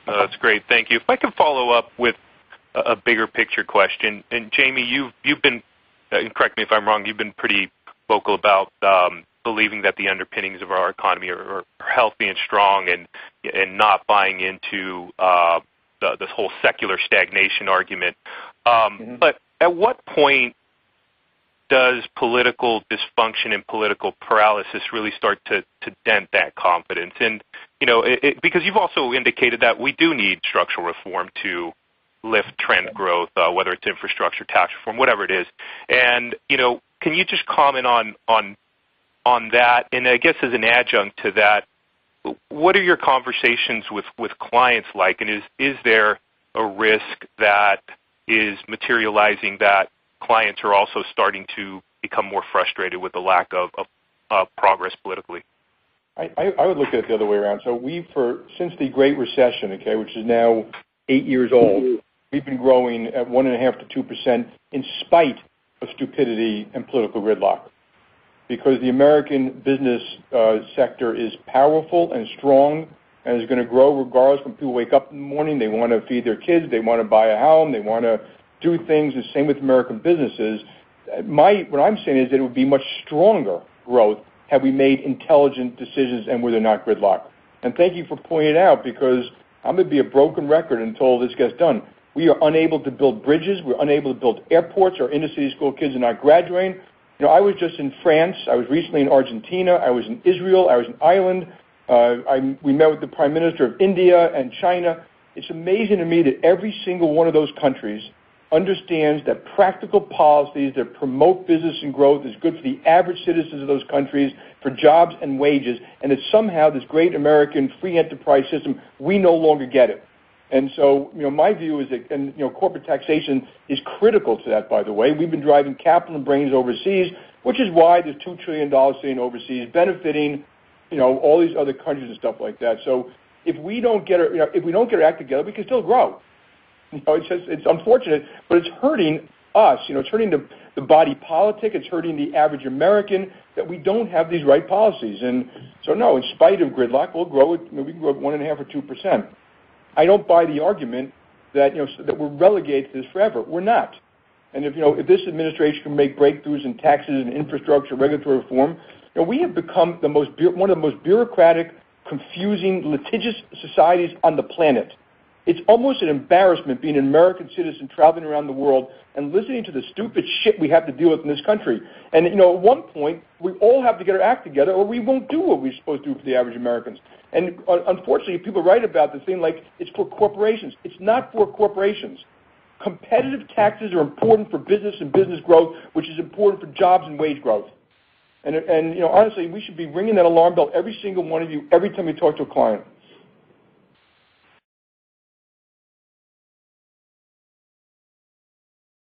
That's great. Thank you. If I could follow up with a bigger picture question. And Jamie, you've been, and correct me if I'm wrong, you've been pretty vocal about believing that the underpinnings of our economy are healthy and strong, and not buying into this whole secular stagnation argument. But at what point does political dysfunction and political paralysis really start to dent that confidence? And, because you've also indicated that we do need structural reform to lift trend growth, whether it's infrastructure, tax reform, whatever it is. And, can you just comment on that? And I guess as an adjunct to that, what are your conversations with clients like? And is there a risk that is materializing that clients are also starting to become more frustrated with the lack of progress politically? I would look at it the other way around. So since the Great Recession, which is now 8 years old, we've been growing at 1.5% to 2% in spite of stupidity and political gridlock. Because the American business sector is powerful and strong and is going to grow regardless when people wake up in the morning. They want to feed their kids. They want to buy a home. They want to do things. The same with American businesses. What I'm saying is that it would be much stronger growth had we made intelligent decisions and where they're not gridlocked. And thank you for pointing it out, because I'm going to be a broken record until this gets done. We are unable to build bridges. We're unable to build airports. Our inner-city school kids are not graduating. I was just in France. I was recently in Argentina. I was in Israel. I was in Ireland. We met with the Prime Minister of India and China. It's amazing to me that every single one of those countries understands that practical policies that promote business and growth is good for the average citizens of those countries, for jobs and wages, and that somehow this great American free enterprise system, we no longer get it. And so, my view is that, and corporate taxation is critical to that, by the way. We've been driving capital and brains overseas, which is why there's $2 trillion sitting overseas, benefiting, all these other countries and stuff like that. So if we don't get our act together, we can still grow. It's unfortunate, but it's hurting us. It's hurting the body politic. It's hurting the average American that we don't have these right policies. And so, no, in spite of gridlock, we'll grow it. We can grow at 1.5% or 2%. I don't buy the argument that that we're relegated to this forever. We're not. And if this administration can make breakthroughs in taxes and infrastructure, regulatory reform, we have become one of the most bureaucratic, confusing, litigious societies on the planet. It's almost an embarrassment being an American citizen traveling around the world and listening to the stupid shit we have to deal with in this country. And at one point, we all have to get our act together, or we won't do what we're supposed to do for the average Americans. And unfortunately, people write about the thing like it's for corporations. It's not for corporations. Competitive taxes are important for business and business growth, which is important for jobs and wage growth. And honestly, we should be ringing that alarm bell, every single one of you, every time we talk to a client.